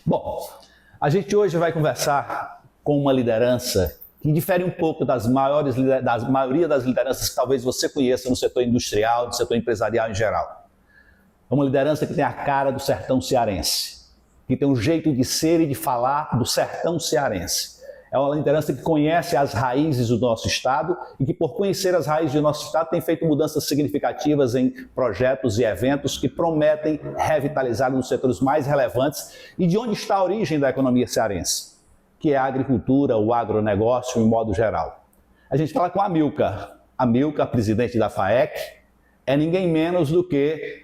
Bom, a gente hoje vai conversar com uma liderança que difere um pouco da maioria das lideranças que talvez você conheça no setor industrial, no setor empresarial em geral. É uma liderança que tem a cara do sertão cearense, que tem um jeito de ser e de falar do sertão cearense. É uma liderança que conhece as raízes do nosso estado e que, por conhecer as raízes do nosso estado, tem feito mudanças significativas em projetos e eventos que prometem revitalizar um dos setores mais relevantes e de onde está a origem da economia cearense, que é a agricultura, o agronegócio em modo geral. A gente fala com a Amilcar, presidente da FAEC, é ninguém menos do que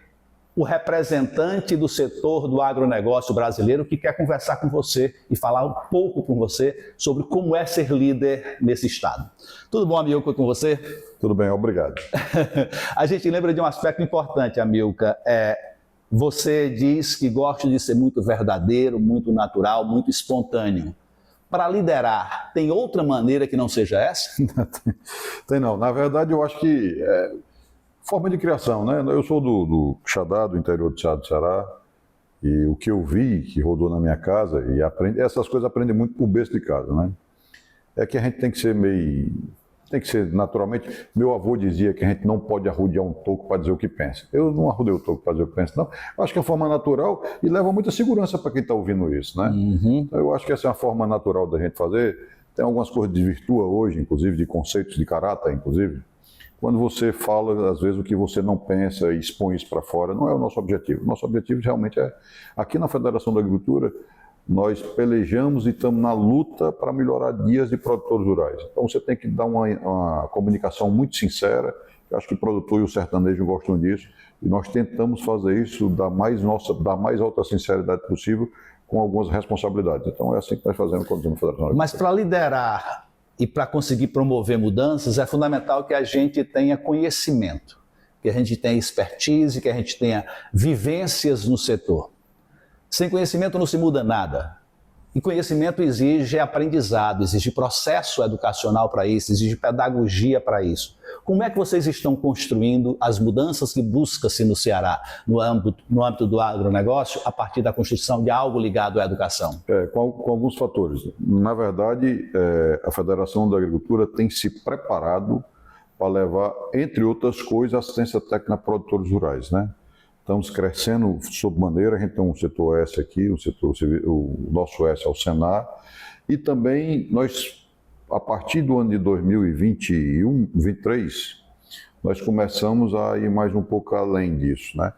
o representante do setor do agronegócio brasileiro que quer conversar com você e falar um pouco com você sobre como é ser líder nesse estado. Tudo bom, Amilcar, com você? Tudo bem, obrigado. A gente lembra de um aspecto importante, Amilcar. Você diz que gosta de ser muito verdadeiro, muito natural, muito espontâneo. Para liderar, tem outra maneira que não seja essa? Tem não. Na verdade, eu acho que forma de criação, né? Eu sou do Quixadá, do interior do estado do Ceará, e o que eu vi, que rodou na minha casa, e essas coisas aprendem muito por berço de casa, né? É que a gente tem que ser naturalmente. Meu avô dizia que a gente não pode arrodear um toco para dizer o que pensa. Eu não arrodeio o toco para dizer o que pensa, não. Eu acho que é a forma natural e leva muita segurança para quem está ouvindo isso, né? Então, eu acho que essa é uma forma natural da gente fazer. Tem algumas coisas de virtude hoje, inclusive de conceitos de caráter, inclusive. Quando você fala, às vezes, o que você não pensa e expõe isso para fora, não é o nosso objetivo. Nosso objetivo realmente é, aqui na Federação da Agricultura, nós pelejamos e estamos na luta para melhorar dias de produtores rurais. Então você tem que dar uma comunicação muito sincera, eu acho que o produtor e o sertanejo gostam disso, e nós tentamos fazer isso da mais alta sinceridade possível, com algumas responsabilidades. Então é assim que nós fazemos quando estamos na Federação da Agricultura. Mas para liderar e para conseguir promover mudanças, é fundamental que a gente tenha conhecimento, que a gente tenha expertise, que a gente tenha vivências no setor. Sem conhecimento não se muda nada. E conhecimento exige aprendizado, exige processo educacional para isso, exige pedagogia para isso. Como é que vocês estão construindo as mudanças que busca-se no Ceará, no âmbito do agronegócio, a partir da construção de algo ligado à educação? Com alguns fatores. Na verdade, a Federação da Agricultura tem se preparado para levar, entre outras coisas, assistência técnica a produtores rurais, né? Estamos crescendo sob maneira, a gente tem um setor S aqui, o nosso S é o Senar, e também nós, a partir do ano de 2021, 2023, nós começamos a ir mais um pouco além disso, né?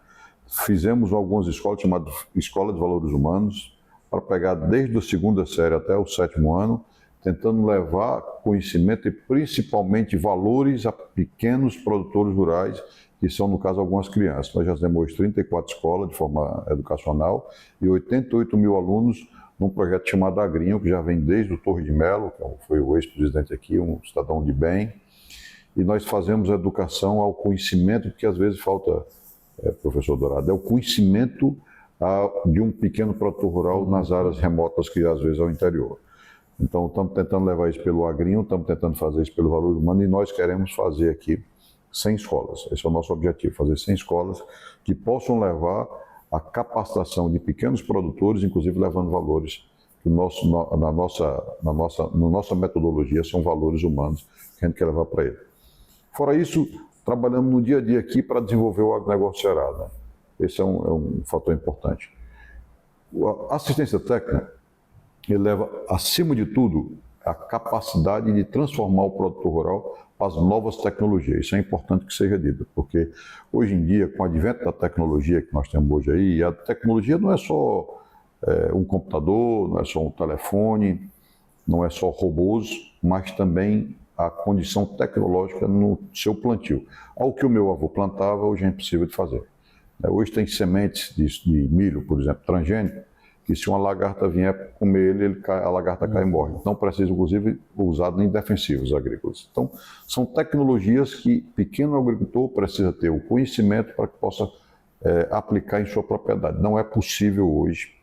Fizemos algumas escolas chamadas Escola de Valores Humanos, para pegar desde a segunda série até o 7º ano, tentando levar conhecimento e principalmente valores a pequenos produtores rurais, que são, no caso, algumas crianças. Nós já temos 34 escolas de forma educacional e 88 mil alunos num projeto chamado Agrinho, que já vem desde o Torre de Melo, que foi o ex-presidente aqui, um cidadão de bem, e nós fazemos educação ao conhecimento, porque às vezes falta, professor Dourado, é o conhecimento de um pequeno produtor rural nas áreas remotas, que às vezes é o interior. Então, estamos tentando levar isso pelo Agrinho, estamos tentando fazer isso pelo Valor Humano, e nós queremos fazer aqui 100 escolas. Esse é o nosso objetivo, fazer 100 escolas que possam levar a capacitação de pequenos produtores, inclusive levando valores que na nossa metodologia são valores humanos que a gente quer levar para ele. Fora isso, trabalhamos no dia a dia aqui para desenvolver o agronegócio Ceará, né? Esse é um fator importante. A assistência técnica eleva, acima de tudo, a capacidade de transformar o produtor rural para as novas tecnologias. Isso é importante que seja dito, porque hoje em dia, com o advento da tecnologia que nós temos hoje aí, a tecnologia não é só um computador, não é só um telefone, não é só robôs, mas também a condição tecnológica no seu plantio. Ao que o meu avô plantava, hoje é impossível de fazer. Hoje tem sementes de milho, por exemplo, transgênico, que se uma lagarta vier comer ele a lagarta cai e morre. Então precisa, inclusive, usado em defensivos agrícolas. Então, são tecnologias que o pequeno agricultor precisa ter o conhecimento para que possa aplicar em sua propriedade. Não é possível hoje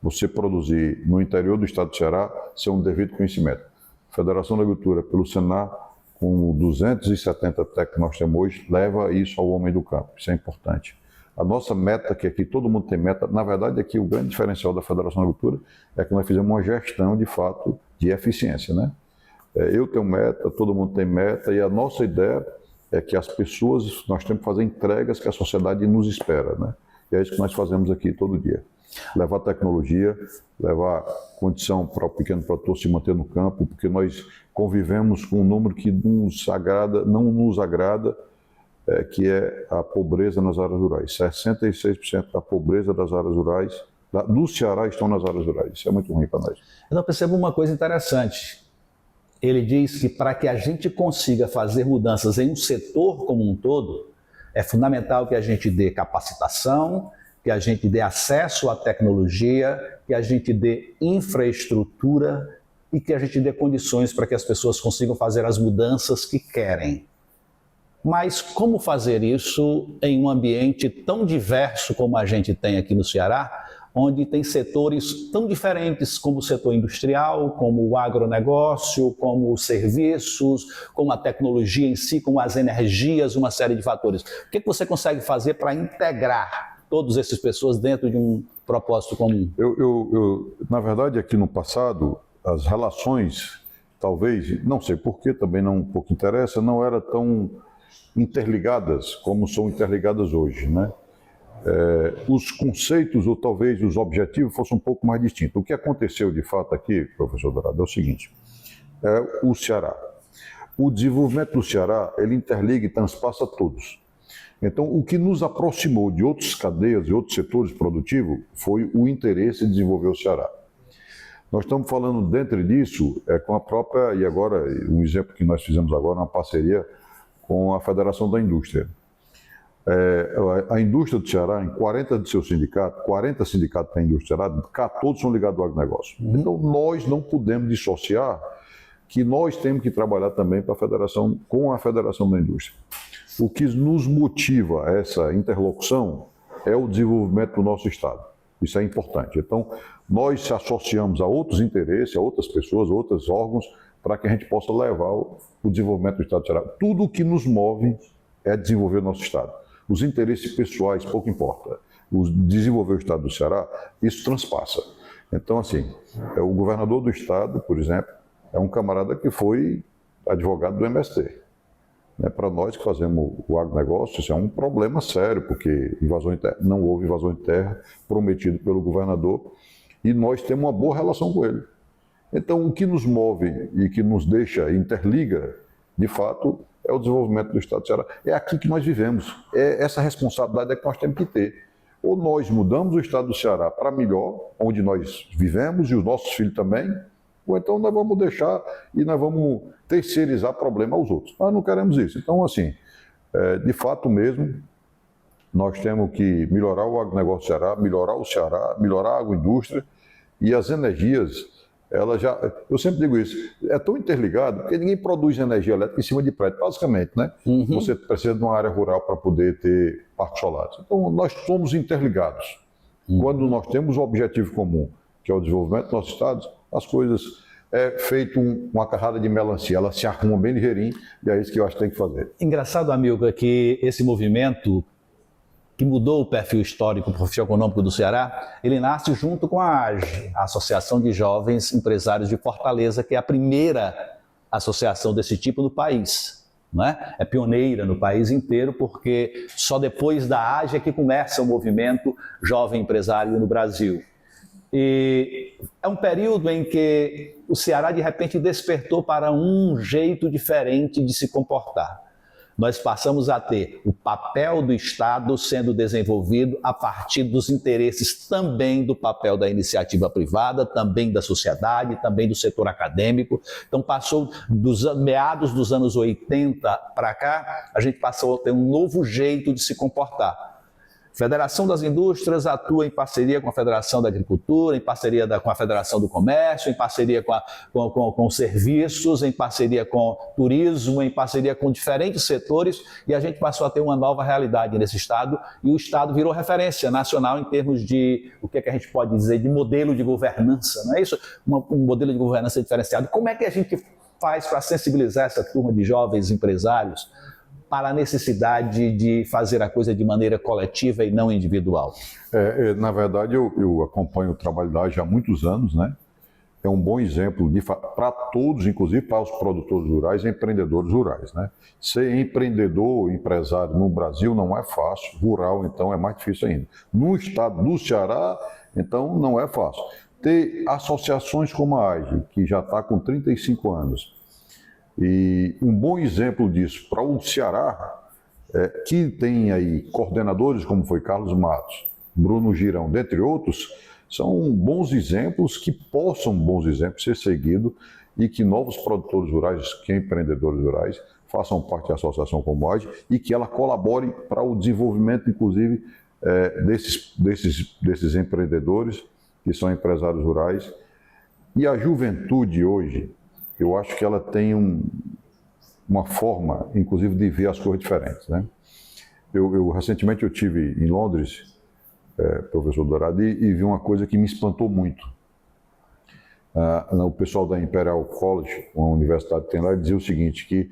você produzir no interior do estado do Ceará sem um devido conhecimento. A Federação da Agricultura, pelo Senar, com 270 técnicos que nós temos hoje, leva isso ao homem do campo. Isso é importante. A nossa meta, que aqui todo mundo tem meta, na verdade aqui o grande diferencial da Federação da Agricultura é que nós fizemos uma gestão de fato de eficiência, né? Eu tenho meta, todo mundo tem meta e a nossa ideia é que as pessoas, nós temos que fazer entregas que a sociedade nos espera, né? E é isso que nós fazemos aqui todo dia. Levar tecnologia, levar condição para o pequeno produtor se manter no campo, porque nós convivemos com um número que não nos agrada, que é a pobreza nas áreas rurais. 66% da pobreza das áreas rurais, do Ceará, estão nas áreas rurais. Isso é muito ruim para nós. Eu percebo uma coisa interessante. Ele diz que para que a gente consiga fazer mudanças em um setor como um todo, é fundamental que a gente dê capacitação, que a gente dê acesso à tecnologia, que a gente dê infraestrutura e que a gente dê condições para que as pessoas consigam fazer as mudanças que querem. Mas como fazer isso em um ambiente tão diverso como a gente tem aqui no Ceará, onde tem setores tão diferentes como o setor industrial, como o agronegócio, como os serviços, como a tecnologia em si, como as energias, uma série de fatores. O que você consegue fazer para integrar todas essas pessoas dentro de um propósito comum? Na verdade, aqui no passado, as relações, talvez, não sei porquê, também não pouco interessa, não eram tão interligadas como são interligadas hoje, né? Os conceitos ou talvez os objetivos fossem um pouco mais distintos. O que aconteceu de fato aqui, professor Dourado, é o seguinte, o Ceará. O desenvolvimento do Ceará, ele interliga e transpassa todos. Então, o que nos aproximou de outras cadeias e outros setores produtivos foi o interesse em desenvolver o Ceará. Nós estamos falando dentro disso com a própria, e agora, um exemplo que nós fizemos agora, uma parceria com a Federação da Indústria. A indústria do Ceará, em 40 de seus sindicatos, 40 sindicatos da indústria do Ceará, todos são ligados ao agronegócio. Então, nós não podemos dissociar que nós temos que trabalhar também com a Federação da Indústria. O que nos motiva a essa interlocução é o desenvolvimento do nosso Estado. Isso é importante. Então, nós se associamos a outros interesses, a outras pessoas, a outros órgãos, para que a gente possa levar o desenvolvimento do Estado do Ceará. Tudo o que nos move é desenvolver o nosso Estado. Os interesses pessoais, pouco importa. Desenvolver o Estado do Ceará, isso transpassa. Então, assim, o governador do Estado, por exemplo, é um camarada que foi advogado do MST. Para nós que fazemos o agronegócio, isso é um problema sério, porque não houve invasão de terra prometido pelo governador e nós temos uma boa relação com ele. Então, o que nos move e que nos deixa, interliga, de fato, é o desenvolvimento do Estado do Ceará. É aqui que nós vivemos. Essa responsabilidade é que nós temos que ter. Ou nós mudamos o Estado do Ceará para melhor, onde nós vivemos e os nossos filhos também, ou então nós vamos deixar e nós vamos terceirizar problema aos outros. Nós não queremos isso. Então, assim, de fato mesmo, nós temos que melhorar o agronegócio do Ceará, melhorar a agroindústria e as energias. Eu sempre digo isso, é tão interligado, porque ninguém produz energia elétrica em cima de prédio, basicamente, né? Você precisa de uma área rural para poder ter parques solares. Então, nós somos interligados. Quando nós temos um objetivo comum, que é o desenvolvimento dos nossos estados, as coisas feito uma carrada de melancia, ela se arruma bem ligeirinho, e é isso que eu acho que tem que fazer. Engraçado, Amilcar, que esse movimento que mudou o perfil histórico profissional-econômico do Ceará, ele nasce junto com a AGE, a Associação de Jovens Empresários de Fortaleza, que é a primeira associação desse tipo no país. Não é? É pioneira no país inteiro, porque só depois da AGE é que começa o movimento jovem empresário no Brasil. E é um período em que o Ceará, de repente, despertou para um jeito diferente de se comportar. Nós passamos a ter o papel do Estado sendo desenvolvido a partir dos interesses também do papel da iniciativa privada, também da sociedade, também do setor acadêmico. Então, passou dos meados dos anos 80 para cá, a gente passou a ter um novo jeito de se comportar. A Federação das Indústrias atua em parceria com a Federação da Agricultura, em parceria com a Federação do Comércio, em parceria com serviços, em parceria com turismo, em parceria com diferentes setores, e a gente passou a ter uma nova realidade nesse Estado, e o Estado virou referência nacional em termos de, o que é que a gente pode dizer, de modelo de governança, não é isso? Um modelo de governança diferenciado. Como é que a gente faz para sensibilizar essa turma de jovens empresários para a necessidade de fazer a coisa de maneira coletiva e não individual? Na verdade, eu acompanho o trabalho da AGE há muitos anos, né? É um bom exemplo para todos, inclusive para os produtores rurais e empreendedores rurais, né? Ser empreendedor, empresário no Brasil não é fácil, rural então é mais difícil ainda. No estado do Ceará, então não é fácil. Ter associações como a AGE, que já está com 35 anos, e um bom exemplo disso para o Ceará, que tem aí coordenadores como foi Carlos Matos, Bruno Girão, dentre outros, são bons exemplos que possam, bons exemplos, ser seguidos e que novos produtores rurais, que empreendedores rurais, façam parte da associação como a AGE e que ela colabore para o desenvolvimento, inclusive, desses empreendedores que são empresários rurais. E a juventude hoje, eu acho que ela tem uma forma, inclusive, de ver as coisas diferentes, né? Recentemente eu estive em Londres, professor Dourado, e vi uma coisa que me espantou muito. O pessoal da Imperial College, uma universidade que tem lá, dizia o seguinte, que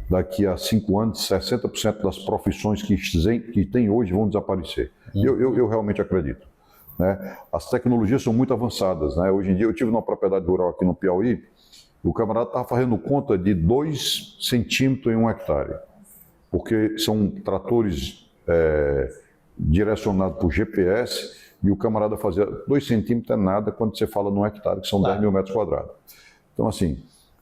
daqui a 5 anos, 60% das profissões que tem hoje vão desaparecer. Eu realmente acredito, né? As tecnologias são muito avançadas, né? Hoje em dia, eu tive uma propriedade rural aqui no Piauí, o camarada estava fazendo conta de 2 centímetros em 1 hectare, porque são tratores direcionados por GPS, e o camarada fazia 2 centímetros é nada quando você fala num hectare, que são 10 mil metros quadrados. Então, assim,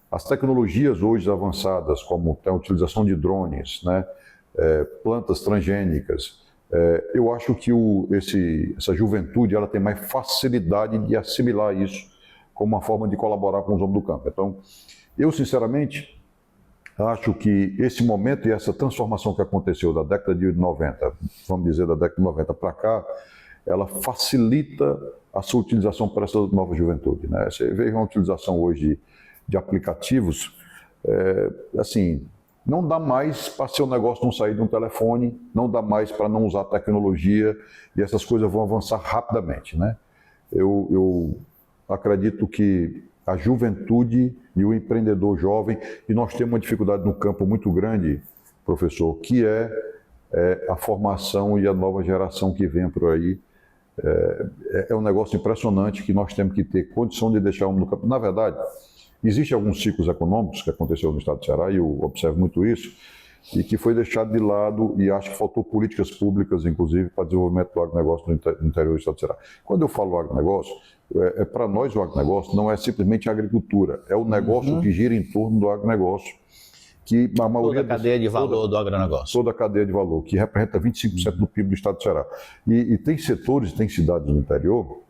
as tecnologias hoje avançadas, como a utilização de drones, né, plantas transgênicas, eu acho que essa juventude ela tem mais facilidade de assimilar isso como uma forma de colaborar com os homens do campo. Então, eu, sinceramente, acho que esse momento e essa transformação que aconteceu da década de 90, vamos dizer, da década de 90 para cá, ela facilita a sua utilização para essa nova juventude, né? Você vê uma utilização hoje de aplicativos, assim, não dá mais para seu negócio não sair de um telefone, não dá mais para não usar tecnologia, e essas coisas vão avançar rapidamente, né? Eu acredito que a juventude e o empreendedor jovem, e nós temos uma dificuldade no campo muito grande, professor, que é a formação e a nova geração que vem por aí. É um negócio impressionante que nós temos que ter condição de deixar o homem no campo. Na verdade, existem alguns ciclos econômicos que aconteceu no estado do Ceará, e eu observo muito isso, e que foi deixado de lado, e acho que faltou políticas públicas, inclusive, para desenvolvimento do agronegócio no interior do estado do Ceará. Quando eu falo agronegócio, para nós o agronegócio não é simplesmente a agricultura, é o negócio que gira em torno do agronegócio, que a maioria... Toda a cadeia de valor do agronegócio. Toda a cadeia de valor, que representa 25% do PIB do estado do Ceará. E tem setores, tem cidades no interior,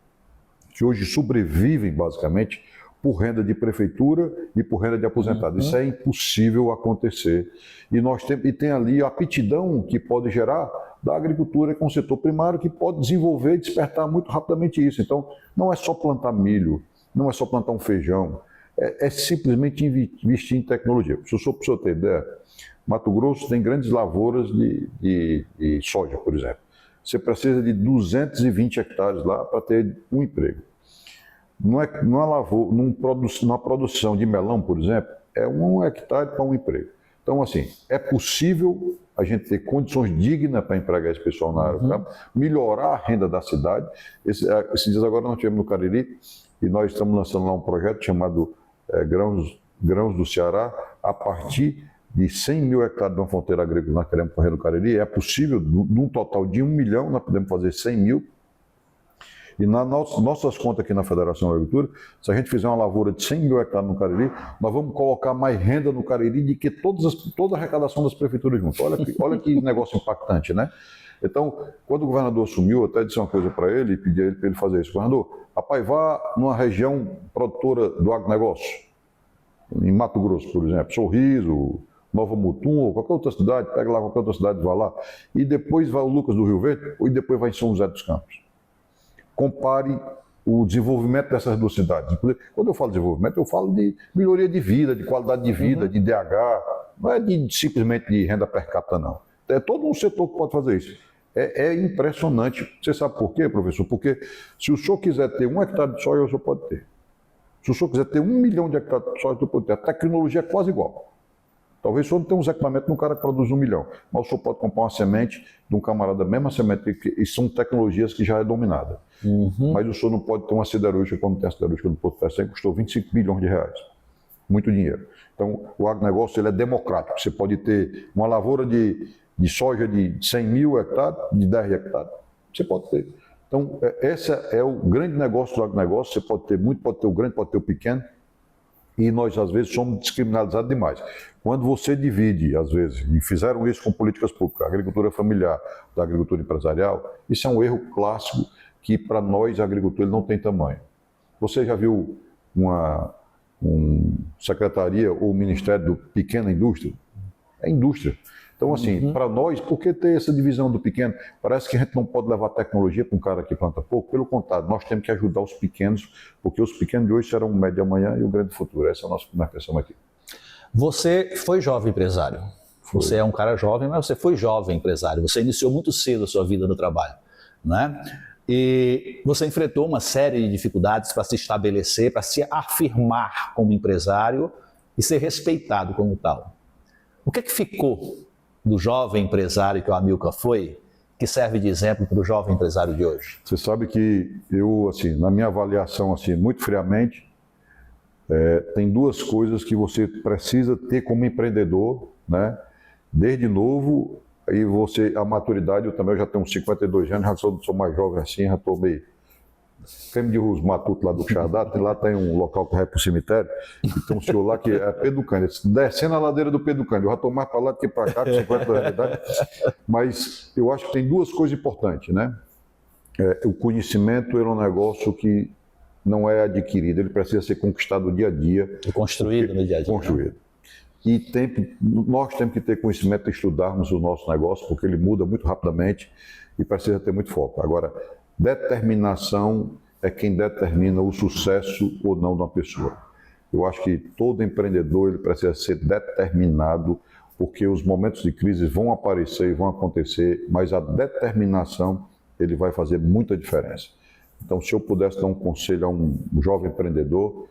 que hoje sobrevivem, basicamente, por renda de prefeitura e por renda de aposentado. Isso é impossível acontecer. E tem ali a aptidão que pode gerar da agricultura com o setor primário, que pode desenvolver e despertar muito rapidamente isso. Então, não é só plantar milho, não é só plantar um feijão, é simplesmente investir em tecnologia. Se o senhor ter ideia, Mato Grosso tem grandes lavouras de soja, por exemplo. Você precisa de 220 hectares lá para ter um emprego. Numa produção de melão, por exemplo, é 1 hectare para um emprego. Então, assim, é possível a gente ter condições dignas para empregar esse pessoal na área do campo, melhorar a renda da cidade. Esses dias agora nós estivemos no Cariri e nós estamos lançando lá um projeto chamado Grãos do Ceará, a partir de 100 mil hectares de uma fronteira agrícola que nós queremos correr no Cariri. É possível, num total de 1 milhão, nós podemos fazer 100 mil. E nas nossas contas aqui na Federação da Agricultura, se a gente fizer uma lavoura de 100 mil hectares no Cariri, nós vamos colocar mais renda no Cariri do que toda a arrecadação das prefeituras juntas. Olha que negócio impactante, né? Então, quando o governador assumiu, eu até disse uma coisa para ele e pedi a ele para ele fazer isso. Governador, rapaz, vá numa região produtora do agronegócio, em Mato Grosso, por exemplo, Sorriso, Nova Mutum, ou qualquer outra cidade, pega lá qualquer outra cidade, vá lá, e depois vai o Lucas do Rio Verde, e depois vai em São José dos Campos. Compare o desenvolvimento dessas 2 cidades. Quando eu falo de desenvolvimento, eu falo de melhoria de vida, de qualidade de vida, de DH, não é simplesmente de renda per capita, não. É todo um setor que pode fazer isso. É impressionante. Você sabe por quê, professor? Porque se o senhor quiser ter 1 hectare de soja, o senhor pode ter. Se o senhor quiser ter 1 milhão de hectares de soja, o senhor pode ter. A tecnologia é quase igual. Talvez o senhor não tenha uns equipamentos de um cara que produz 1 milhão, mas o senhor pode comprar uma semente de um camarada, mesma semente, e são tecnologias que já é dominada. Mas o senhor não pode ter uma siderúrgica, como tem a siderúrgica do Porto Fechem, que custou 25 bilhões de reais. Muito dinheiro. Então, o agronegócio ele é democrático. Você pode ter uma lavoura de soja de 100 mil hectares, de 10 hectares. Você pode ter. Então, esse é o grande negócio do agronegócio. Você pode ter muito, pode ter o grande, pode ter o pequeno. E nós, às vezes, somos descriminalizados demais. Quando você divide, às vezes, e fizeram isso com políticas públicas, a agricultura familiar da agricultura empresarial, isso é um erro clássico que, para nós, a agricultura ele não tem tamanho. Você já viu uma secretaria ou ministério do pequena indústria? É indústria. Então, assim, para nós, por que ter essa divisão do pequeno? Parece que a gente não pode levar tecnologia para um cara que planta pouco. Pelo contrário, nós temos que ajudar os pequenos, porque os pequenos de hoje serão o médio de amanhã e o grande futuro. Essa é a nossa primeira questão aqui. Você foi jovem empresário. Você é um cara jovem, mas você foi jovem empresário. Você iniciou muito cedo a sua vida no trabalho, né? E você enfrentou uma série de dificuldades para se estabelecer, para se afirmar como empresário e ser respeitado como tal. O que é que ficou do jovem empresário que o Amilcar foi, que serve de exemplo para o jovem empresário de hoje? Você sabe que eu, assim, na minha avaliação, assim, muito friamente, tem duas coisas que você precisa ter como empreendedor, né? Desde novo, e a maturidade, eu também já tenho uns 52 anos, já sou mais jovem assim, já estou meio... Creme de Rus Matuto lá do Xadá, lá tem um local que vai para o cemitério, e tem um senhor lá que é Pedro Cândido, descendo a ladeira do Pedro Cândido, eu já estou mais para lá do que para cá, com 50 anos de idade, mas eu acho que tem duas coisas importantes, né? O conhecimento é um negócio que não é adquirido, ele precisa ser conquistado dia a dia. E construído no dia a dia. Construído. Né? E nós temos que ter conhecimento de estudarmos o nosso negócio, porque ele muda muito rapidamente e precisa ter muito foco. Agora, determinação é quem determina o sucesso ou não de uma pessoa. Eu acho que todo empreendedor ele precisa ser determinado, porque os momentos de crise vão aparecer e vão acontecer, mas a determinação ele vai fazer muita diferença. Então, se eu pudesse dar um conselho a um jovem empreendedor,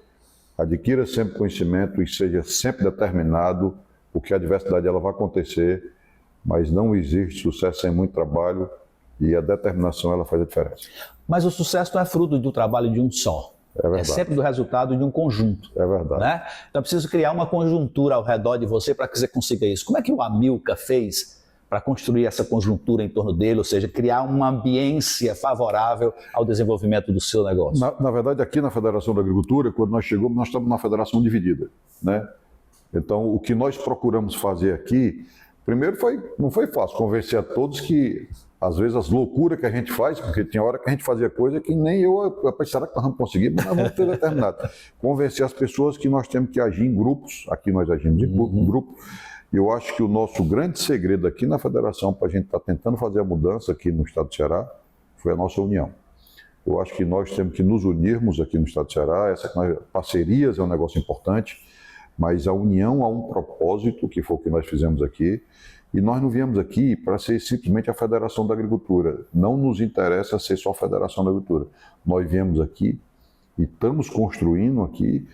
adquira sempre conhecimento e seja sempre determinado, porque a adversidade ela vai acontecer, mas não existe sucesso sem muito trabalho e a determinação ela faz a diferença. Mas o sucesso não é fruto do trabalho de um só. É sempre do resultado de um conjunto. É verdade. Né? Então, é preciso criar uma conjuntura ao redor de você para que você consiga isso. Como é que o Amilcar fez para construir essa conjuntura em torno dele, ou seja, criar uma ambiência favorável ao desenvolvimento do seu negócio? Na verdade, aqui na Federação da Agricultura, quando nós chegamos, nós estamos na federação dividida, né? Então, o que nós procuramos fazer aqui, primeiro não foi fácil convencer a todos que, às vezes, as loucuras que a gente faz, porque tinha hora que a gente fazia coisa que nem eu pensava, será que nós vamos conseguir? Mas nós vamos ter determinado. Convencer as pessoas que nós temos que agir em grupos, aqui nós agimos em grupo. Eu acho que o nosso grande segredo aqui na federação, para a gente estar tentando fazer a mudança aqui no estado do Ceará, foi a nossa união. Eu acho que nós temos que nos unirmos aqui no estado do Ceará, parcerias é um negócio importante, mas a união a um propósito, que foi o que nós fizemos aqui, e nós não viemos aqui para ser simplesmente a Federação da Agricultura. Não nos interessa ser só a Federação da Agricultura. Nós viemos aqui e estamos construindo aqui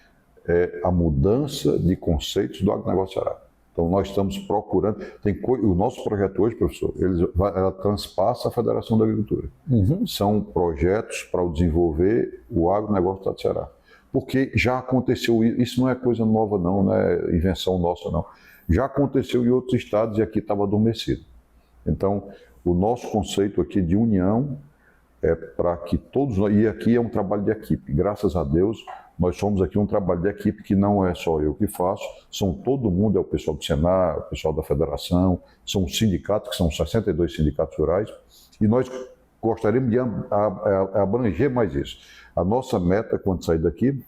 a mudança de conceitos do agronegócio do Ceará. Então, nós estamos procurando... O nosso projeto hoje, professor, ela transpassa a Federação da Agricultura. São projetos para desenvolver o agronegócio do estado do Ceará. Porque já aconteceu, isso não é coisa nova não, não é invenção nossa não. Já aconteceu em outros estados e aqui estava adormecido. Então, o nosso conceito aqui de união é para que todos nós... E aqui é um trabalho de equipe, graças a Deus... Nós somos aqui um trabalho de equipe que não é só eu que faço, são todo mundo, é o pessoal do Senar, o pessoal da Federação, são os sindicatos, que são 62 sindicatos rurais, e nós gostaríamos de abranger mais isso. A nossa meta, quando sair daqui,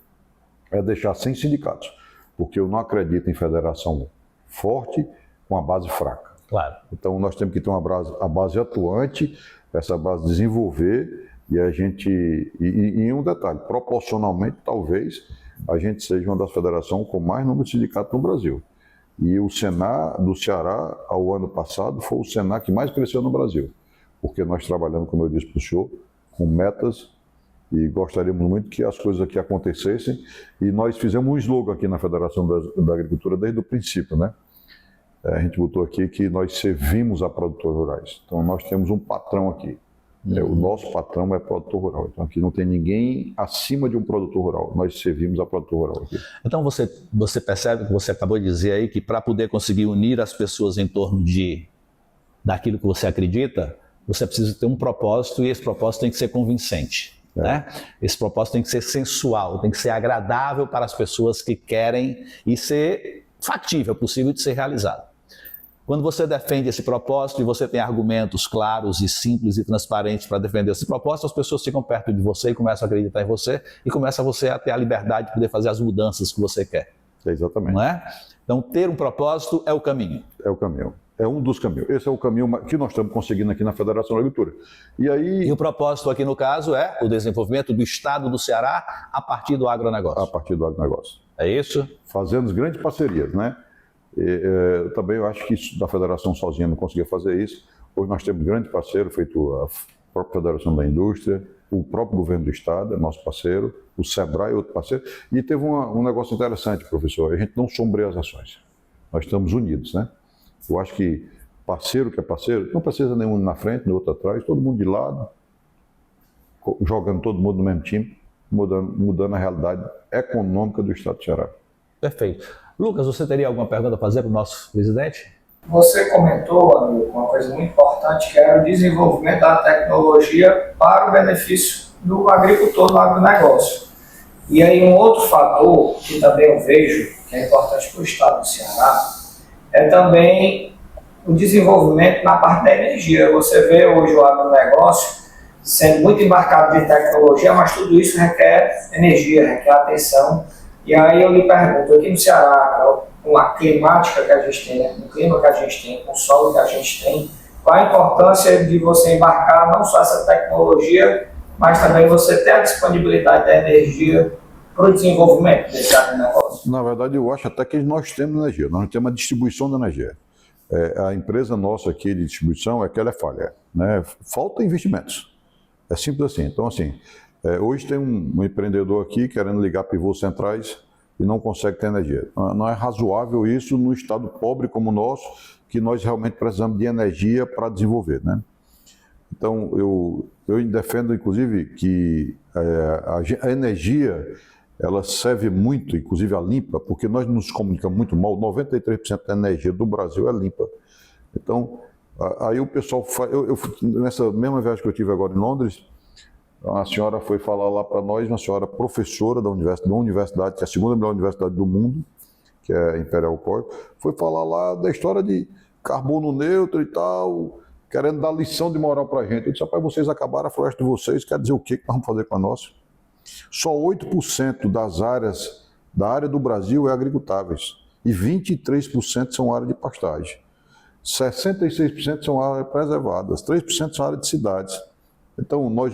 é deixar 100 sindicatos, porque eu não acredito em federação forte com a base fraca. Claro. Então nós temos que ter a base atuante, essa base desenvolver. E um detalhe, proporcionalmente, talvez, a gente seja uma das federações com mais número de sindicatos no Brasil. E o Senar do Ceará, ao ano passado, foi o Senar que mais cresceu no Brasil. Porque nós trabalhamos, como eu disse para o senhor, com metas e gostaríamos muito que as coisas aqui acontecessem. E nós fizemos um slogan aqui na Federação da Agricultura desde o princípio, né? A gente botou aqui que nós servimos a produtores rurais. Então, nós temos um patrão aqui. O nosso patrão é produtor rural. Então, aqui não tem ninguém acima de um produtor rural. Nós servimos a produtor rural aqui. Então, você percebe que você acabou de dizer aí que para poder conseguir unir as pessoas em torno daquilo que você acredita, você precisa ter um propósito e esse propósito tem que ser convincente. Né? Esse propósito tem que ser sensual, tem que ser agradável para as pessoas que querem e ser factível, possível de ser realizado. Quando você defende esse propósito e você tem argumentos claros e simples e transparentes para defender esse propósito, as pessoas ficam perto de você e começam a acreditar em você e começa você a ter a liberdade de poder fazer as mudanças que você quer. Exatamente. Não é? Então, ter um propósito é o caminho. É o caminho. É um dos caminhos. Esse é o caminho que nós estamos conseguindo aqui na Federação da Agricultura. E o propósito aqui, no caso, é o desenvolvimento do Estado do Ceará a partir do agronegócio. A partir do agronegócio. É isso? Fazendo grandes parcerias, né? Eu também acho que isso da Federação sozinha não conseguia fazer isso. Hoje nós temos grande parceiro, feito a própria Federação da Indústria, o próprio Governo do Estado é nosso parceiro, o SEBRAE é outro parceiro. E teve um negócio interessante, professor, a gente não sombreia as ações. Nós estamos unidos, né? Eu acho que parceiro que é parceiro, não precisa nenhum na frente, nem outro atrás, todo mundo de lado, jogando todo mundo no mesmo time, mudando a realidade econômica do Estado do Ceará. Perfeito. Lucas, você teria alguma pergunta a fazer para o nosso presidente? Você comentou, amigo, uma coisa muito importante, que era o desenvolvimento da tecnologia para o benefício do agricultor no agronegócio. E aí um outro fator que também eu vejo, que é importante para o Estado do Ceará, é também o desenvolvimento na parte da energia. Você vê hoje o agronegócio sendo muito embarcado de tecnologia, mas tudo isso requer energia, requer atenção. E aí eu lhe pergunto, aqui no Ceará, com a climática que a gente tem, né, com o clima que a gente tem, com o solo que a gente tem, qual a importância de você embarcar não só essa tecnologia, mas também você ter a disponibilidade da energia para o desenvolvimento desse agronegócio? Na verdade, eu acho até que nós temos energia, nós não temos a distribuição da energia. A empresa nossa aqui de distribuição é que ela é falha, né? Falta investimentos. É simples assim. Então, assim, hoje tem um empreendedor aqui querendo ligar pivôs centrais e não consegue ter energia. Não é razoável isso num estado pobre como o nosso, que nós realmente precisamos de energia para desenvolver, né? Então, eu defendo, inclusive, que a energia ela serve muito, inclusive a limpa, porque nós nos comunicamos muito mal, 93% da energia do Brasil é limpa. Então, aí o pessoal faz... nessa mesma viagem que eu tive agora em Londres, a senhora foi falar lá para nós, uma senhora professora da universidade, que é a segunda melhor universidade do mundo, que é a Imperial College, foi falar lá da história de carbono neutro e tal, querendo dar lição de moral para a gente. Eu disse, rapaz, vocês acabaram a floresta de vocês, quer dizer o que vamos fazer com a nossa? Só 8% da área do Brasil é agricultáveis e 23% são área de pastagem. 66% são áreas preservadas, 3% são áreas de cidades. Então nós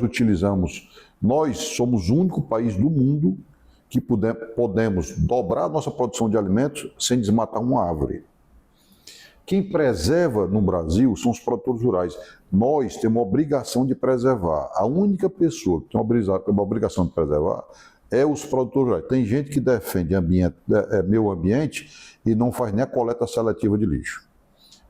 somos o único país do mundo que podemos dobrar a nossa produção de alimentos sem desmatar uma árvore. Quem preserva no Brasil são os produtores rurais. Nós temos uma obrigação de preservar. A única pessoa que tem uma obrigação de preservar é os produtores rurais. Tem gente que defende meio ambiente e não faz nem a coleta seletiva de lixo.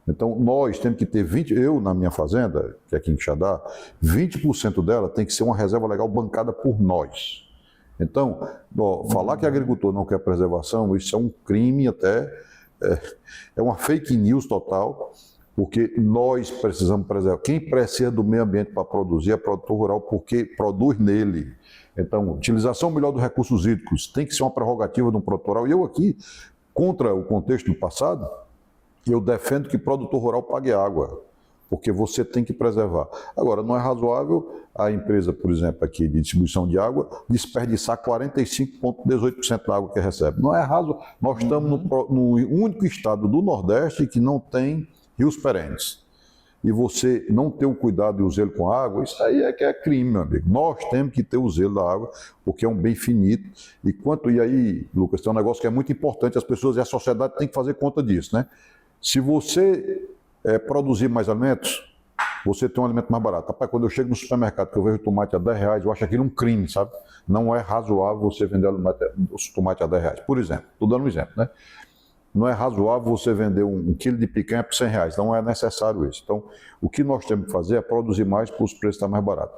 Então, nós temos que ter eu na minha fazenda, que é aqui em Quixadá, 20% dela tem que ser uma reserva legal bancada por nós. Então, falar que agricultor não quer preservação, isso é um crime até... É uma fake news total, porque nós precisamos preservar. Quem precisa do meio ambiente para produzir é produtor rural, porque produz nele. Então, utilização melhor dos recursos hídricos tem que ser uma prerrogativa de um produtor rural. E eu aqui, contra o contexto do passado, eu defendo que produtor rural pague água, porque você tem que preservar. Agora, não é razoável a empresa, por exemplo, aqui de distribuição de água, desperdiçar 45,18% da água que recebe. Não é razoável. Nós estamos no único estado do Nordeste que não tem rios perenes. E você não ter o cuidado e o zelo com a água, isso aí é que é crime, meu amigo. Nós temos que ter o zelo da água, porque é um bem finito. E aí, Lucas, tem um negócio que é muito importante, as pessoas e a sociedade têm que fazer conta disso, né? Se você produzir mais alimentos, você tem um alimento mais barato. Rapaz, quando eu chego no supermercado que eu vejo tomate a R$10, eu acho aquilo um crime, sabe? Não é razoável você vender tomate a R$10. Por exemplo, estou dando um exemplo, né? não é razoável você vender um quilo de picanha por R$100, não é necessário isso. Então, o que nós temos que fazer é produzir mais para os preços estar mais baratos.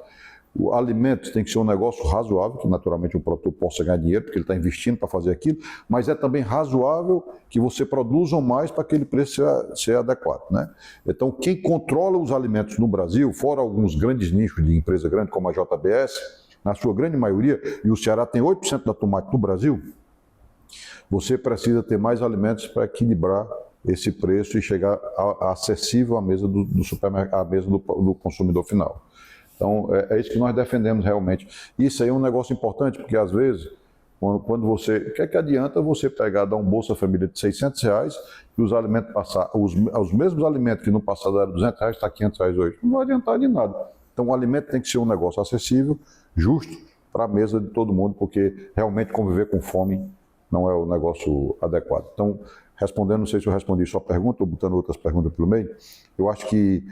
O alimento tem que ser um negócio razoável, que naturalmente o produtor possa ganhar dinheiro, porque ele está investindo para fazer aquilo, mas é também razoável que você produza mais para aquele preço ser adequado, né? Então, quem controla os alimentos no Brasil, fora alguns grandes nichos de empresa grande, como a JBS, na sua grande maioria, e o Ceará tem 8% da tomate no Brasil, você precisa ter mais alimentos para equilibrar esse preço e chegar acessível à mesa do supermercado, à mesa do consumidor final. Então, é isso que nós defendemos realmente. Isso aí é um negócio importante, porque às vezes, quando você... O que é que adianta você pegar, dar um Bolsa Família de R$600 e os alimentos passar... Os mesmos alimentos que no passado eram R$200, está R$500 hoje. Não vai adiantar de nada. Então, o alimento tem que ser um negócio acessível, justo, para a mesa de todo mundo, porque realmente conviver com fome não é o negócio adequado. Então, respondendo, não sei se eu respondi sua pergunta ou botando outras perguntas pelo meio, eu acho que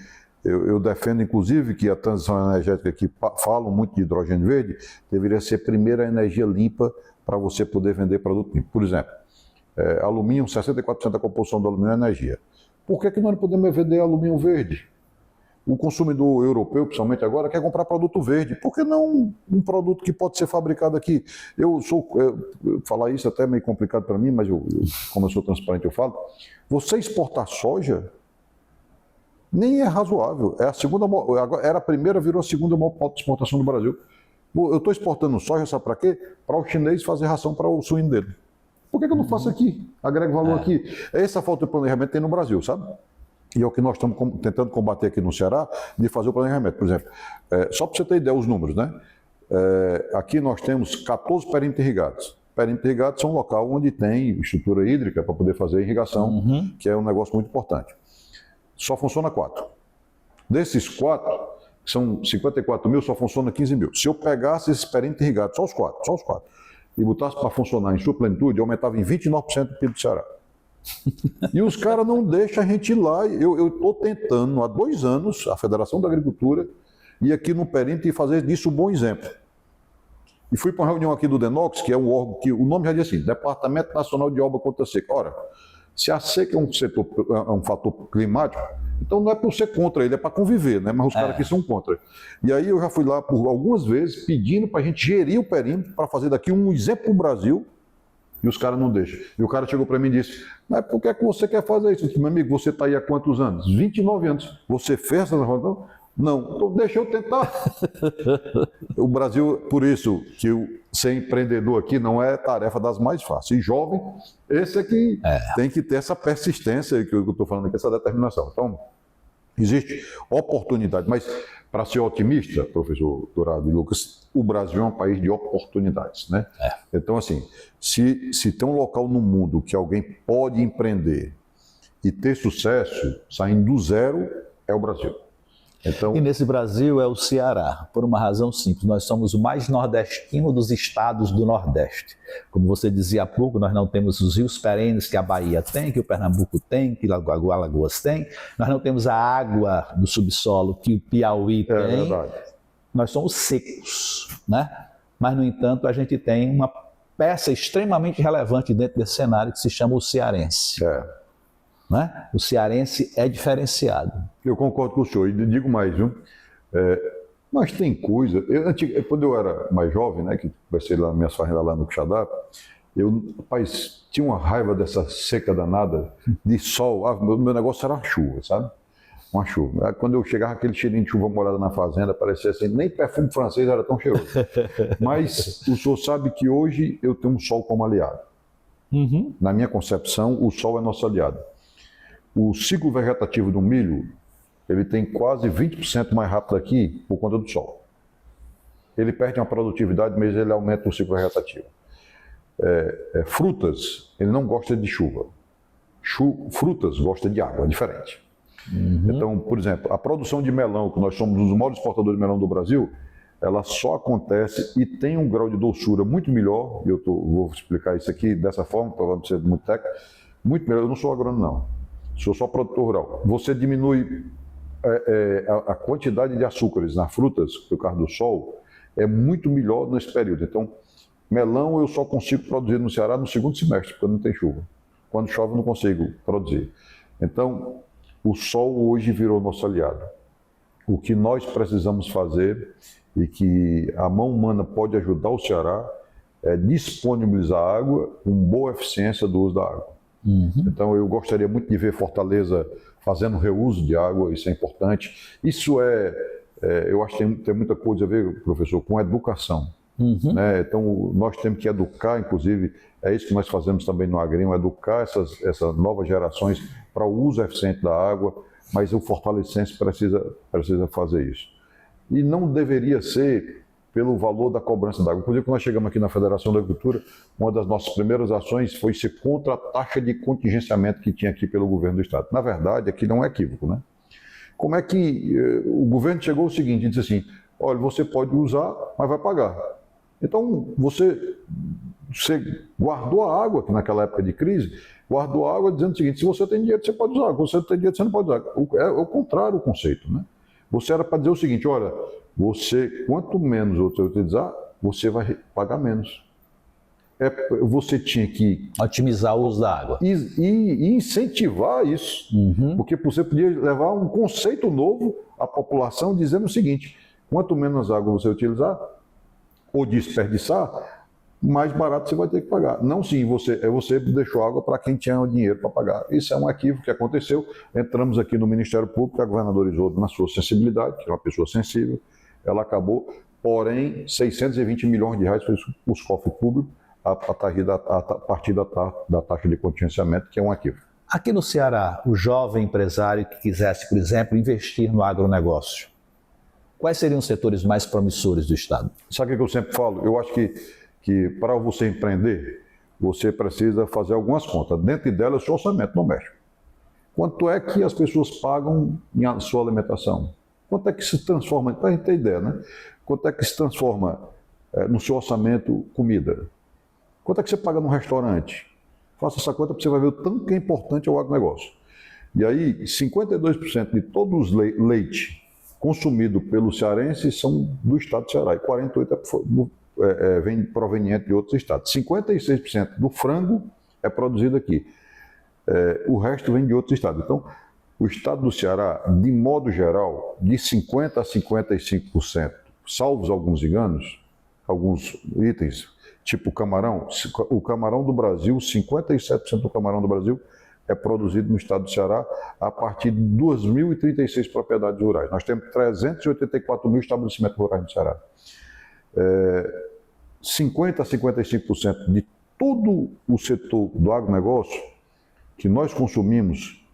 eu defendo, inclusive, que a transição energética que falam muito de hidrogênio verde deveria ser a primeira energia limpa para você poder vender produto limpo. Por exemplo, alumínio, 64% da composição do alumínio é energia. Por que nós não podemos vender alumínio verde? O consumidor europeu, principalmente agora, quer comprar produto verde. Por que não produto que pode ser fabricado aqui? Falar isso até é meio complicado para mim, mas como eu sou transparente, eu falo. Você exportar soja nem é razoável. É a segunda, era a primeira, virou a segunda maior exportação do Brasil. Eu estou exportando soja, sabe para quê? Para o chinês fazer ração para o suíno dele. Por que eu não faço aqui? Agrego valor aqui. Essa falta de planejamento tem no Brasil, sabe? E é o que nós estamos tentando combater aqui no Ceará, de fazer o planejamento. Por exemplo, só para você ter ideia, os números, né? Aqui nós temos 14 perímetros irrigados. Perímetros irrigados são um local onde tem estrutura hídrica para poder fazer irrigação, que é um negócio muito importante. Só funciona 4. Desses 4, que são 54 mil, só funciona 15 mil. Se eu pegasse esses perímetros irrigados, só os 4, e botasse para funcionar em sua plenitude, aumentava em 29% o PIB do Ceará. E os caras não deixam a gente ir lá. Eu estou tentando, há 2 anos, a Federação da Agricultura, ir aqui no perímetro e fazer disso um bom exemplo. E fui para uma reunião aqui do DENOX, que é um órgão que o nome já diz assim, Departamento Nacional de Obra contra a Seca. Ora, se a seca é um fator climático, então não é para ser contra ele, é para conviver, né? Mas os caras aqui são contra. E aí eu já fui lá por algumas vezes pedindo para a gente gerir o perímetro, para fazer daqui um exemplo para o Brasil, e os caras não deixam. E o cara chegou para mim e disse, mas por que é que você quer fazer isso? Eu disse, meu amigo, você está aí há quantos anos? 29 anos. Você fez essa reunião? Não, então deixa eu tentar. O Brasil, por isso, que ser empreendedor aqui não é tarefa das mais fáceis. E jovem, esse é que tem que ter essa persistência que eu estou falando aqui, essa determinação. Então, existe oportunidade, mas para ser otimista, professor Dourado e Lucas, o Brasil é um país de oportunidades, né? Então, assim, se tem um local no mundo que alguém pode empreender e ter sucesso, saindo do zero, é o Brasil. Então, e nesse Brasil é o Ceará, por uma razão simples, nós somos o mais nordestino dos estados do Nordeste. Como você dizia há pouco, nós não temos os rios perenes que a Bahia tem, que o Pernambuco tem, que o Alagoas tem, nós não temos a água do subsolo que o Piauí tem, verdade. Nós somos secos, né? Mas, no entanto, a gente tem uma peça extremamente relevante dentro desse cenário que se chama o cearense. Né? O cearense é diferenciado. Eu concordo com o senhor, e digo mais, viu? Mas tem coisa... Quando eu era mais jovem, né, que comecei lá minhas fazendas lá no Quixadá, rapaz, tinha uma raiva dessa seca danada, de sol. Meu negócio era a chuva, sabe? Uma chuva. Quando eu chegava, aquele cheirinho de chuva molhada na fazenda, parecia assim, nem perfume francês era tão cheiroso. Mas o senhor sabe que hoje eu tenho um sol como aliado. Na minha concepção, o sol é nosso aliado. O ciclo vegetativo do milho, ele tem quase 20% mais rápido aqui por conta do sol. Ele perde uma produtividade, mas ele aumenta o ciclo vegetativo. Frutas, ele não gosta de chuva. Frutas gosta de água, é diferente. Então, por exemplo, a produção de melão, que nós somos um dos maiores exportadores de melão do Brasil, ela só acontece e tem um grau de doçura muito melhor, e vou explicar isso aqui dessa forma, para não ser muito técnico, muito melhor. Eu não sou agrônomo, não. Sou só produtor rural. Você diminui a quantidade de açúcares nas frutas, por causa do sol, é muito melhor nesse período. Então, melão eu só consigo produzir no Ceará no segundo semestre, porque não tem chuva. quando chove eu não consigo produzir. Então, o sol hoje virou nosso aliado. O que nós precisamos fazer e que a mão humana pode ajudar o Ceará é disponibilizar água com boa eficiência do uso da água. Então, eu gostaria muito de ver Fortaleza fazendo reuso de água, isso é importante. Isso eu acho que tem muita coisa a ver, professor, com educação. Né? Então, nós temos que educar, inclusive, é isso que nós fazemos também no Agrinho, educar essas novas gerações para o uso eficiente da água, mas o fortalecense precisa fazer isso. E não deveria ser pelo valor da cobrança da água. Inclusive, quando nós chegamos aqui na Federação da Agricultura, uma das nossas primeiras ações foi ser contra a taxa de contingenciamento que tinha aqui pelo governo do Estado. Na verdade, aqui não é equívoco, né? Como é que o governo chegou ao seguinte, disse assim, olha, você pode usar, mas vai pagar. Então, você guardou a água, que naquela época de crise, guardou a água dizendo o seguinte, se você tem dinheiro, você pode usar, se você não tem dinheiro, você não pode usar. É o contrário o conceito, né? Você era para dizer o seguinte, olha, quanto menos você utilizar, você vai pagar menos. Você tinha que otimizar o uso da água. E incentivar isso, porque você podia levar um conceito novo à população dizendo o seguinte, quanto menos água você utilizar ou desperdiçar, mais barato você vai ter que pagar. Não sim, você deixou água para quem tinha o dinheiro para pagar. Isso é um equívoco que aconteceu. Entramos aqui no Ministério Público, a governadora Isolda, na sua sensibilidade, que é uma pessoa sensível, ela acabou, porém, 620 milhões de reais foi os cofres públicos a partir da taxa de contingenciamento, que é um equívoco. Aqui no Ceará, o jovem empresário que quisesse, por exemplo, investir no agronegócio, quais seriam os setores mais promissores do Estado? Sabe o que eu sempre falo? Eu acho que para você empreender, você precisa fazer algumas contas. Dentro delas, o seu orçamento doméstico. Quanto é que as pessoas pagam em sua alimentação? Quanto é que se transforma, para a gente ter ideia, né? Quanto é que se transforma no seu orçamento comida? Quanto é que você paga num restaurante? Faça essa conta para você vai ver o tanto que é importante o agronegócio. E aí, 52% de todos os leite consumido pelos cearenses são do estado do Ceará e 48% vem proveniente de outros estados. 56% do frango é produzido aqui. O resto vem de outros estados. Então, o estado do Ceará, de modo geral, de 50% a 55%, salvos alguns enganos, alguns itens, tipo o camarão do Brasil, 57% do camarão do Brasil é produzido no estado do Ceará a partir de 2.036 propriedades rurais. Nós temos 384 mil estabelecimentos rurais no Ceará. 50% a 55% de todo o setor do agronegócio que nós consumimos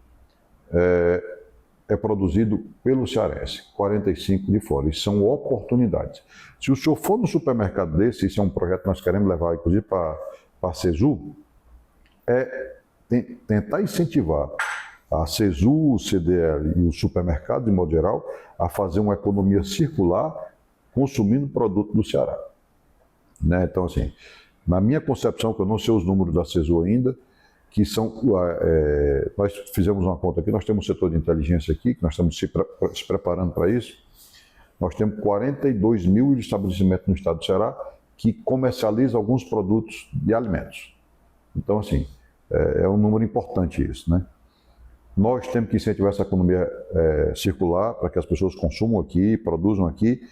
é produzido pelo cearense, 45% de fora. Isso são oportunidades. Se o senhor for no supermercado desse, isso é um projeto que nós queremos levar, inclusive, para a CESU, tentar incentivar a CESU, o CDL e o supermercado, de modo geral, a fazer uma economia circular consumindo produto do Ceará. Né? Então, assim, na minha concepção, que eu não sei os números da CESU ainda, que são, nós fizemos uma conta aqui, nós temos um setor de inteligência aqui, que nós estamos se preparando para isso, nós temos 42 mil estabelecimentos no estado do Ceará que comercializam alguns produtos de alimentos. Então, assim, é um número importante isso, né? Nós temos que incentivar essa economia circular para que as pessoas consumam aqui, produzam aqui,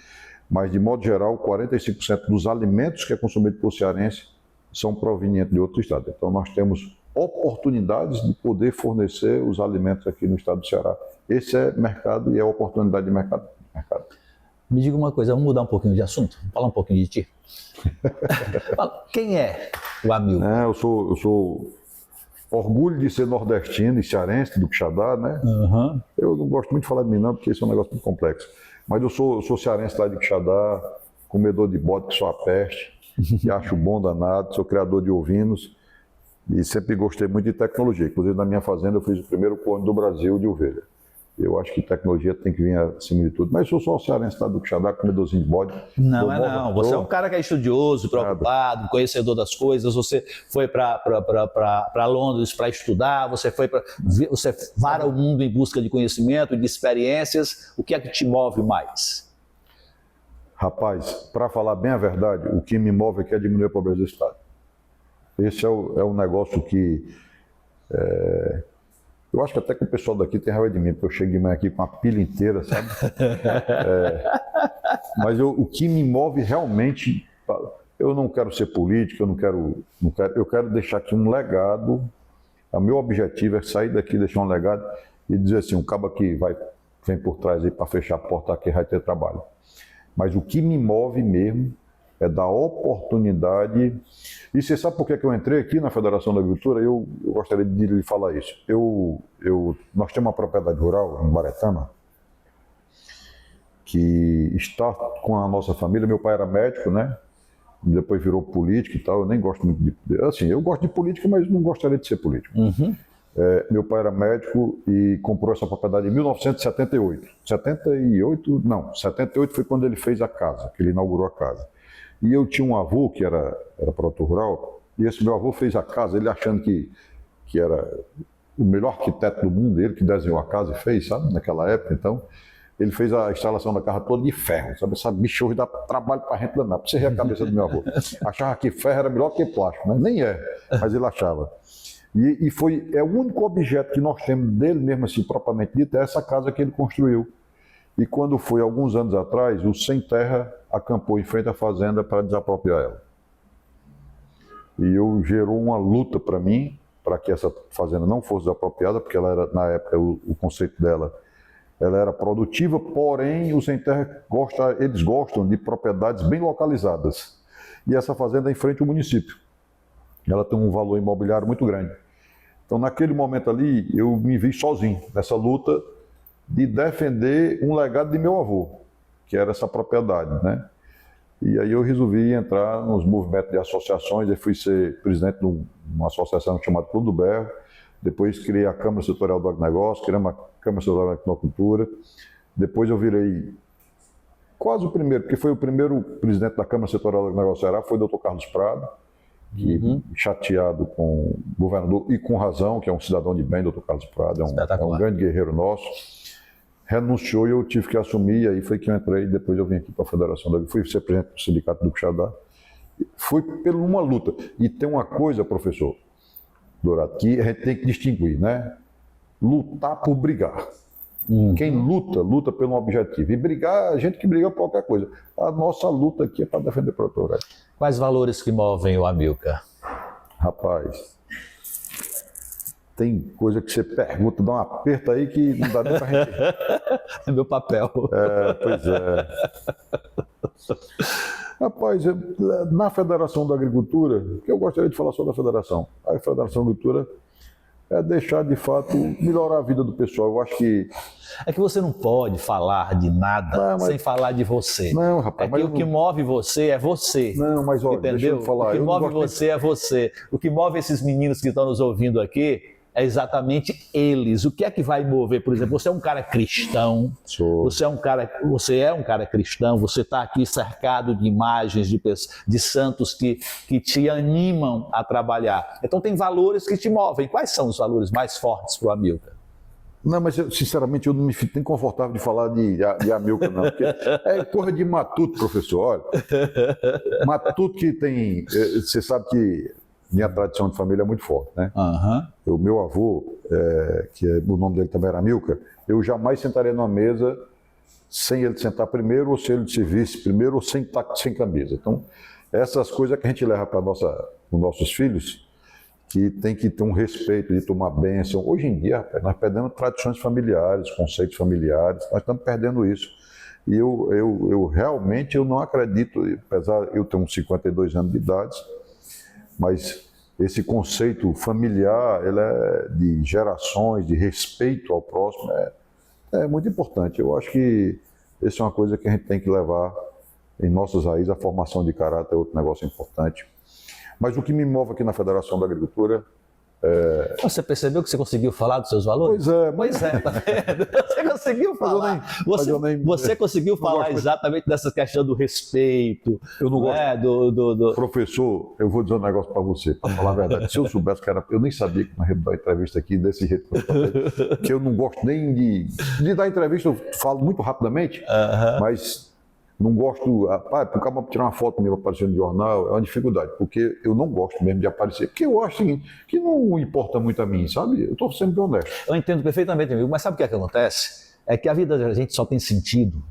mas, de modo geral, 45% dos alimentos que é consumido por cearense são provenientes de outro estado. Então, nós temos oportunidades de poder fornecer os alimentos aqui no estado do Ceará. Esse é mercado e é oportunidade de mercado. Me diga uma coisa, vamos mudar um pouquinho de assunto? Vamos falar um pouquinho de ti. Quem é o Amilcar? Eu sou orgulho de ser nordestino e cearense, do Quixadá, né? Eu não gosto muito de falar de mim não, porque isso é um negócio muito complexo. Mas eu sou cearense lá de Quixadá, comedor de bode que sou a peste, que acho bom danado, sou criador de ovinos e sempre gostei muito de tecnologia. Inclusive, na minha fazenda, eu fiz o primeiro clone do Brasil de ovelha. Eu acho que tecnologia tem que vir acima de tudo. Mas eu sou só cearense lá do Quixadá, comedorzinho de bode. Não. Você é um cara que é estudioso, preocupado, conhecedor das coisas. Você foi para Londres para estudar, você vara o mundo em busca de conhecimento, de experiências. O que é que te move mais? Rapaz, para falar bem a verdade, o que me move é diminuir a pobreza do Estado. Esse é um negócio que Eu acho que até que o pessoal daqui tem raiva de mim, porque eu chego de manhã aqui com a pilha inteira, sabe? Mas o que me move realmente, eu não quero ser político, eu quero deixar aqui um legado. O meu objetivo é sair daqui, deixar um legado e dizer assim, um cabo aqui vem por trás aí para fechar a porta aqui, vai ter trabalho. Mas o que me move mesmo é dar oportunidade. E você sabe por que eu entrei aqui na Federação da Agricultura? Eu gostaria de lhe falar isso. Nós temos uma propriedade rural em Baretama, que está com a nossa família. Meu pai era médico, né? Depois virou político e tal. Eu nem gosto muito de... Assim, eu gosto de política, mas não gostaria de ser político. Uhum. Meu pai era médico e comprou essa propriedade em 1978. 78 foi quando ele fez a casa, que ele inaugurou a casa. E eu tinha um avô que era produtor rural, e esse meu avô fez a casa, ele achando que era o melhor arquiteto do mundo, ele que desenhou a casa e fez, sabe, naquela época. Então, ele fez a instalação da casa toda de ferro, sabe, essa bichorra dá trabalho para a gente danar, para você ver a cabeça do meu avô. Achava que ferro era melhor que plástico, né? Nem é, mas ele achava. E é o único objeto que nós temos dele mesmo assim, propriamente dito, é essa casa que ele construiu. E quando foi alguns anos atrás, o Sem Terra acampou em frente à fazenda para desapropriar ela. E gerou uma luta para mim, para que essa fazenda não fosse desapropriada, porque ela era, na época, o conceito dela, ela era produtiva, porém o Sem Terra eles gostam de propriedades bem localizadas. E essa fazenda é em frente ao município. Ela tem um valor imobiliário muito grande. Então, naquele momento ali, eu me vi sozinho nessa luta de defender um legado de meu avô, que era essa propriedade, né? E aí eu resolvi entrar nos movimentos de associações, eu fui ser presidente de uma associação chamada Clube do Berro, depois criei a Câmara Setorial do Agronegócio, criamos a Câmara Setorial da Agricultura, depois eu virei quase o primeiro, porque foi o primeiro presidente da Câmara Setorial do Agronegócio Ceará, foi o Dr. Carlos Prado, que, chateado com o governador, e com razão, que é um cidadão de bem, Dr. Carlos Prado, é um grande guerreiro nosso, renunciou e eu tive que assumir, e aí foi que eu entrei, depois eu vim aqui para a Federação da Agricultura, fui ser presidente do Sindicato do Quixadá. Foi por uma luta. E tem uma coisa, professor Dourado, que a gente tem que distinguir, né? Lutar por brigar. Quem luta, luta pelo objetivo. E brigar, a gente que briga por qualquer coisa. A nossa luta aqui é para defender o produtor rural. Quais valores que movem o Amilcar? Rapaz, tem coisa que você pergunta, dá um aperto aí que não dá nem pra gente. É meu papel. Pois é. Rapaz, na Federação da Agricultura, que eu gostaria de falar só da Federação. A Federação da Agricultura é deixar, de fato, melhorar a vida do pessoal. Eu acho que... É que você não pode falar de nada sem falar de você. Não, rapaz. É que o que move você é você. Não, mas olha, entendeu? deixa eu falar. O que move você é você. O que move esses meninos que estão nos ouvindo aqui é exatamente eles. O que é que vai mover? Por exemplo, você é um cara cristão, você é um cara cristão, você está aqui cercado de imagens de santos que te animam a trabalhar. Então tem valores que te movem. Quais são os valores mais fortes para o Amilcar? Não, mas sinceramente eu não me fico nem confortável de falar de Amilcar, não. Porque é coisa de matuto, professor. Olha, matuto que tem... Você sabe que minha tradição de família é muito forte, né? O meu avô, o nome dele também era Amilcar, eu jamais sentaria numa mesa sem ele sentar primeiro, ou se ele se visse primeiro, ou sem camisa. Então, essas coisas que a gente leva para os nossos filhos, que tem que ter um respeito de tomar bênção. Hoje em dia, rapaz, nós perdemos tradições familiares, conceitos familiares, nós estamos perdendo isso. E eu realmente não acredito, apesar de eu ter uns 52 anos de idade, mas esse conceito familiar, ele é de gerações, de respeito ao próximo, é muito importante. Eu acho que essa é uma coisa que a gente tem que levar em nossas raízes. A formação de caráter é outro negócio importante. Mas o que me move aqui na Federação da Agricultura... Você percebeu que você conseguiu falar dos seus valores? Pois é, tá vendo? Você conseguiu falar. Você conseguiu falar exatamente dessa questão do respeito. Eu não gosto. Professor, eu vou dizer um negócio para você, para falar a verdade. Se eu soubesse que era... Eu nem sabia que nós íamos dar entrevista aqui desse jeito que eu falei, porque eu não gosto nem de dar entrevista, eu falo muito rapidamente, mas não gosto, para o cara tirar uma foto mesmo aparecendo no jornal, é uma dificuldade, porque eu não gosto mesmo de aparecer, porque eu acho o seguinte, que não importa muito a mim, sabe? Eu estou sempre honesto. Eu entendo perfeitamente, amigo, mas sabe o que é que acontece? É que a vida da gente só tem sentido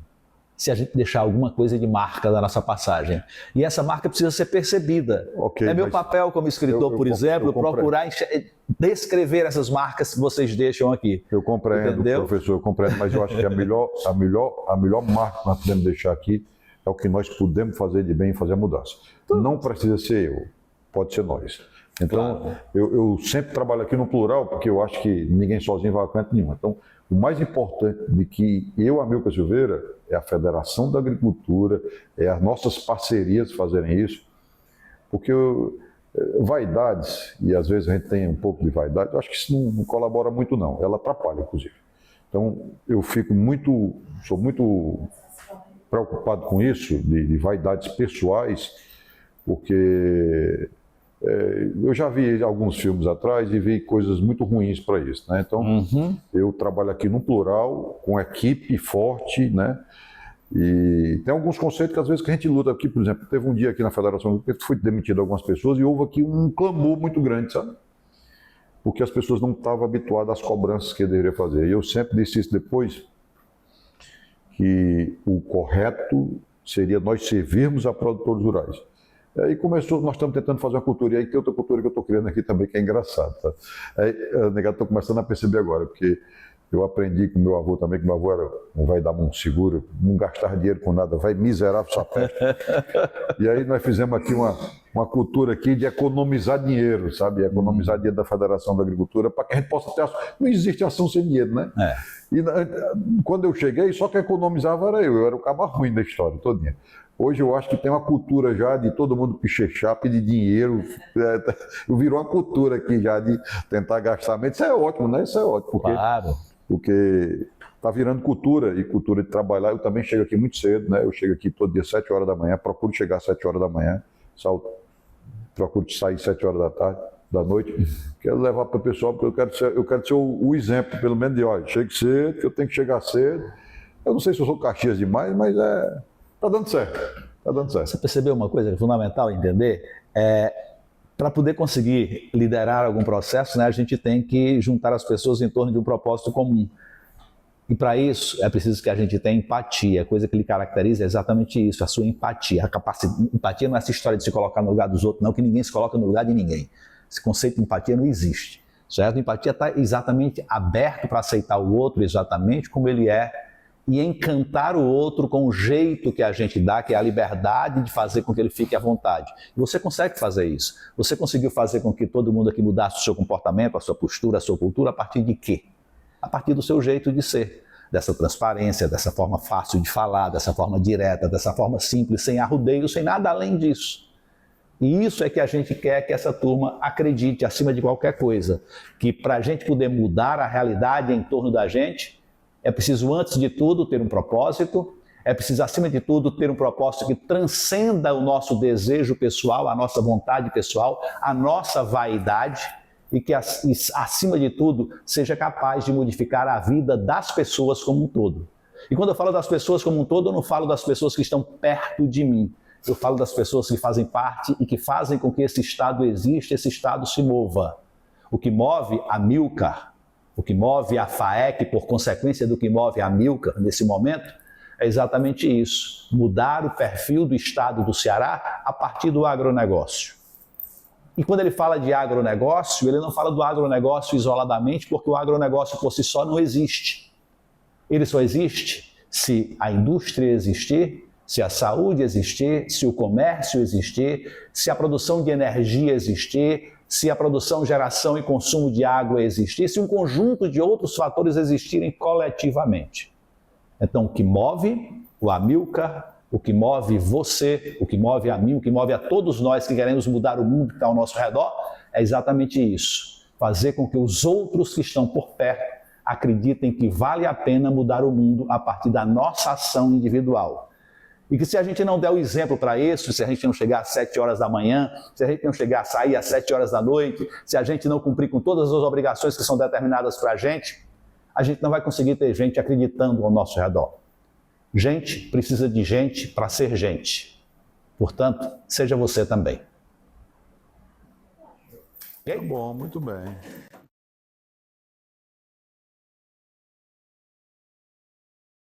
se a gente deixar alguma coisa de marca da nossa passagem. E essa marca precisa ser percebida. Okay, é meu papel como escritor, por exemplo, procurar descrever essas marcas que vocês deixam aqui. Eu compreendo, entendeu? Professor, eu compreendo, mas eu acho que a melhor marca que nós podemos deixar aqui é o que nós podemos fazer de bem e fazer a mudança. Não precisa ser eu, pode ser nós. Então, claro. eu sempre trabalho aqui no plural, porque eu acho que ninguém sozinho vai a canto nenhum. Então, o mais importante de que eu, Amilcar Silveira, é a Federação da Agricultura, é as nossas parcerias fazerem isso, porque vaidades, e às vezes a gente tem um pouco de vaidade, eu acho que isso não colabora muito não, ela atrapalha inclusive. Então eu sou muito preocupado com isso, de vaidades pessoais, porque eu já vi alguns filmes atrás e vi coisas muito ruins para isso, né? Então, eu trabalho aqui no plural, com equipe forte, né? E tem alguns conceitos que às vezes que a gente luta aqui, por exemplo, teve um dia aqui na Federação que foi demitido algumas pessoas e houve aqui um clamor muito grande, sabe? Porque as pessoas não estavam habituadas às cobranças que deveriam fazer. E eu sempre disse isso depois, que o correto seria nós servirmos a produtores rurais. Aí começou, nós estamos tentando fazer uma cultura, e aí tem outra cultura que eu estou criando aqui também, que é engraçado. Tá? Aí, negado, estou começando a perceber agora, porque eu aprendi com meu avô também, que meu avô era um vai dar mão seguro, não gastar dinheiro com nada, vai miserável sua peste. E aí nós fizemos aqui uma cultura aqui de economizar dinheiro, sabe? Economizar dinheiro da Federação da Agricultura, para que a gente possa ter... Não existe ação sem dinheiro, né? E quando eu cheguei, só que economizava era eu era o cabo ruim da história todinha. Hoje eu acho que tem uma cultura já de todo mundo pichechar, pedir dinheiro. Virou uma cultura aqui já de tentar gastar menos. Isso é ótimo, né? Isso é ótimo. Porque está virando cultura, e cultura de trabalhar. Eu também chego aqui muito cedo, né? Eu chego aqui todo dia às 7 horas da manhã, procuro chegar às 7 horas da manhã, procuro sair às 7 horas da noite. Quero levar para o pessoal, porque eu quero ser o exemplo, pelo menos de, olha, chegue cedo, que eu tenho que chegar cedo. Eu não sei se eu sou Caxias demais, mas está dando certo. Está dando certo. Você percebeu uma coisa que é fundamental entender? Para poder conseguir liderar algum processo, né, a gente tem que juntar as pessoas em torno de um propósito comum. E para isso é preciso que a gente tenha empatia. A coisa que lhe caracteriza é exatamente isso, a sua empatia. Empatia não é essa história de se colocar no lugar dos outros, não, que ninguém se coloca no lugar de ninguém. Esse conceito de empatia não existe. Certo? A empatia está exatamente aberto para aceitar o outro exatamente como ele é, e encantar o outro com o jeito que a gente dá, que é a liberdade de fazer com que ele fique à vontade. E você consegue fazer isso. Você conseguiu fazer com que todo mundo aqui mudasse o seu comportamento, a sua postura, a sua cultura, a partir de quê? A partir do seu jeito de ser, dessa transparência, dessa forma fácil de falar, dessa forma direta, dessa forma simples, sem arrudeio, sem nada além disso. E isso é que a gente quer que essa turma acredite, acima de qualquer coisa, que para a gente poder mudar a realidade em torno da gente, é preciso, antes de tudo, ter um propósito, é preciso, acima de tudo, ter um propósito que transcenda o nosso desejo pessoal, a nossa vontade pessoal, a nossa vaidade, e que, acima de tudo, seja capaz de modificar a vida das pessoas como um todo. E quando eu falo das pessoas como um todo, eu não falo das pessoas que estão perto de mim. Eu falo das pessoas que fazem parte e que fazem com que esse Estado exista, esse Estado se mova. O que move a Amilcar, o que move a FAEC, por consequência do que move a Amilcar nesse momento, é exatamente isso. Mudar o perfil do Estado do Ceará a partir do agronegócio. E quando ele fala de agronegócio, ele não fala do agronegócio isoladamente, porque o agronegócio por si só não existe. Ele só existe se a indústria existir, se a saúde existir, se o comércio existir, se a produção de energia existir, se a produção, geração e consumo de água existir, se um conjunto de outros fatores existirem coletivamente. Então, o que move o Amilcar, o que move você, o que move a mim, o que move a todos nós que queremos mudar o mundo que está ao nosso redor, é exatamente isso. Fazer com que os outros que estão por perto acreditem que vale a pena mudar o mundo a partir da nossa ação individual. E que se a gente não der o exemplo para isso, se a gente não chegar às 7 horas da manhã, se a gente não chegar a sair às 7 horas da noite, se a gente não cumprir com todas as obrigações que são determinadas para a gente não vai conseguir ter gente acreditando ao nosso redor. Gente precisa de gente para ser gente. Portanto, seja você também. Tá bom, muito bem.